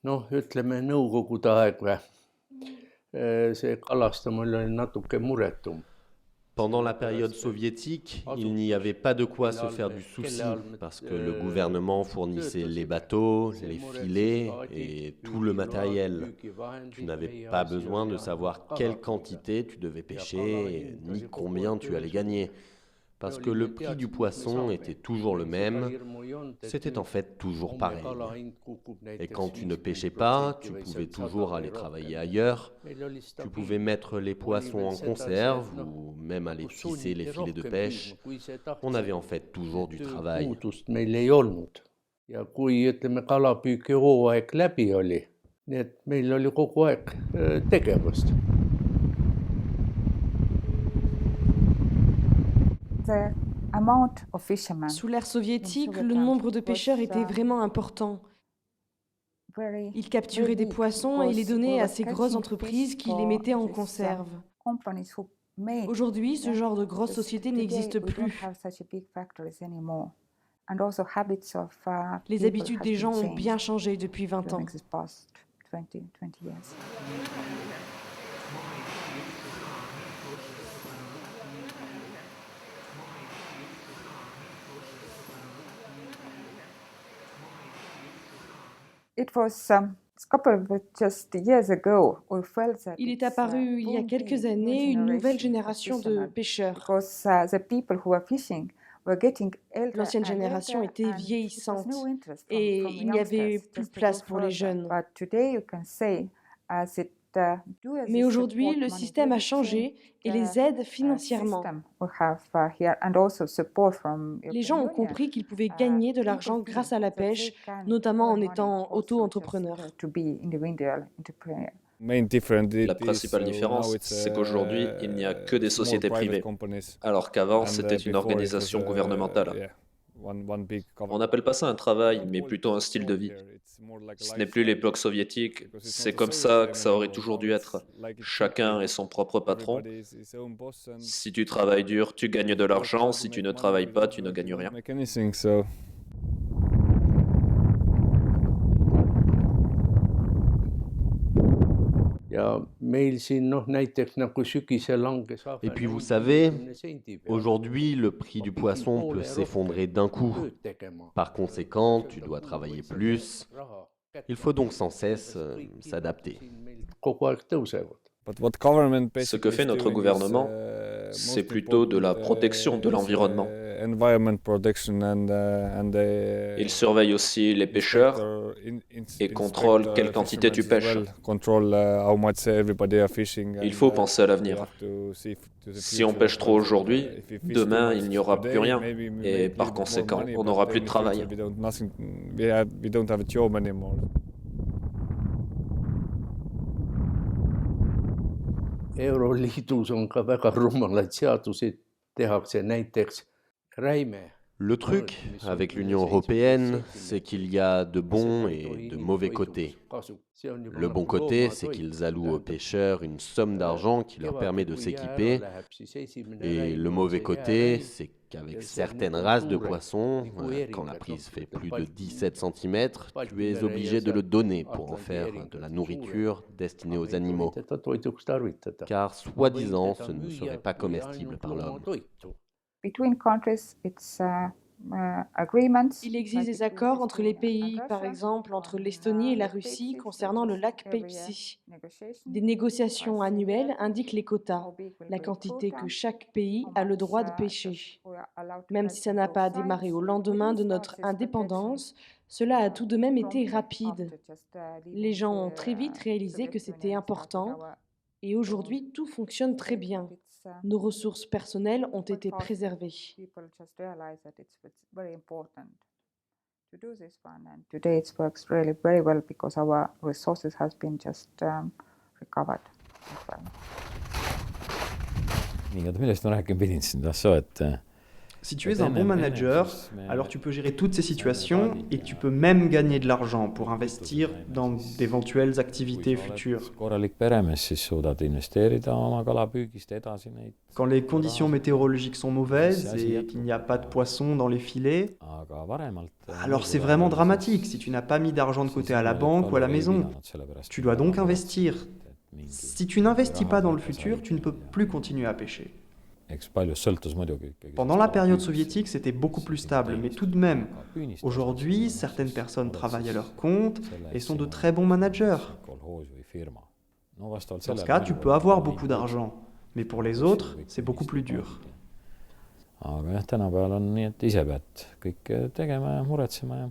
Noh, ütleme nõukogude aeg või. See kalastamine oli natuke muretum. Pendant la période soviétique, il n'y avait pas de quoi se faire du souci parce que le gouvernement fournissait les bateaux, les filets et tout le matériel. Tu n'avais pas besoin de savoir quelle quantité tu devais pêcher ni combien tu allais gagner. Parce que le prix du poisson était toujours le même, c'était en fait toujours pareil. Et quand tu ne pêchais pas, tu pouvais toujours aller travailler ailleurs, tu pouvais mettre les poissons en conserve ou même aller tisser les filets de pêche. On avait en fait toujours du travail. Meil ei olnud. Ja kui ütleme kalapüügihooaeg läbi oli, nii et meil oli kogu aeg tegevust. Sous l'ère soviétique, le nombre de pêcheurs était vraiment important. Ils capturaient des poissons et les donnaient à ces grosses entreprises qui les mettaient en conserve. Aujourd'hui, ce genre de grosses sociétés n'existe plus. Les habitudes des gens ont bien changé depuis 20 ans. Il est apparu il y a quelques années une nouvelle génération de pêcheurs. L'ancienne génération était vieillissante et il n'y avait plus de place pour les jeunes. Mais aujourd'hui, le système a changé et les aide financièrement. Les gens ont compris qu'ils pouvaient gagner de l'argent grâce à la pêche, notamment en étant auto-entrepreneurs. La principale différence, c'est qu'aujourd'hui, il n'y a que des sociétés privées, alors qu'avant, c'était une organisation gouvernementale. On n'appelle pas ça un travail, mais plutôt un style de vie. Ce n'est plus l'époque soviétique, c'est comme ça que ça aurait toujours dû être. Chacun est son propre patron. Si tu travailles dur, tu gagnes de l'argent, si tu ne travailles pas, tu ne gagnes rien. Et puis vous savez, aujourd'hui, le prix du poisson peut s'effondrer d'un coup. Par conséquent, tu dois travailler plus. Il faut donc sans cesse s'adapter. Ce que fait notre gouvernement, c'est plutôt de la protection de l'environnement. Il surveille aussi les pêcheurs et contrôle quelle quantité tu pêches. Il faut penser à l'avenir. Si on pêche trop aujourd'hui, demain il n'y aura plus rien et par conséquent on n'aura plus de travail. Euroliidus on ka väga rumalaid seadusi tehakse, näiteks räime. Le truc avec l'Union européenne, c'est qu'il y a de bons et de mauvais côtés. Le bon côté, c'est qu'ils allouent aux pêcheurs une somme d'argent qui leur permet de s'équiper. Et le mauvais côté, c'est qu'avec certaines races de poissons, quand la prise fait plus de 17 cm, tu es obligé de le donner pour en faire de la nourriture destinée aux animaux. Car soi-disant, ce ne serait pas comestible par l'homme. Il existe des accords entre les pays, par exemple entre l'Estonie et la Russie concernant le lac Peipsi. Des négociations annuelles indiquent les quotas, la quantité que chaque pays a le droit de pêcher. Même si ça n'a pas démarré au lendemain de notre indépendance, cela a tout de même été rapide. Les gens ont très vite réalisé que c'était important et aujourd'hui tout fonctionne très bien. Nos ressources personnelles ont été préservées. Nii, oota, millest ma rääkima pidin siin, et Si tu es un bon manager, alors tu peux gérer toutes ces situations et tu peux même gagner de l'argent pour investir dans d'éventuelles activités futures. Quand les conditions météorologiques sont mauvaises et qu'il n'y a pas de poissons dans les filets, alors c'est vraiment dramatique si tu n'as pas mis d'argent de côté à la banque ou à la maison. Tu dois donc investir. Si tu n'investis pas dans le futur, tu ne peux plus continuer à pêcher. Pendant la période soviétique, c'était beaucoup plus stable, mais tout de même, aujourd'hui, certaines personnes travaillent à leur compte et sont de très bons managers. Dans ce cas, tu peux avoir beaucoup d'argent, mais pour les autres, c'est beaucoup plus dur. Aga jah, tänapäeval on nii, et ise pead kõik tegema ja muretsema ja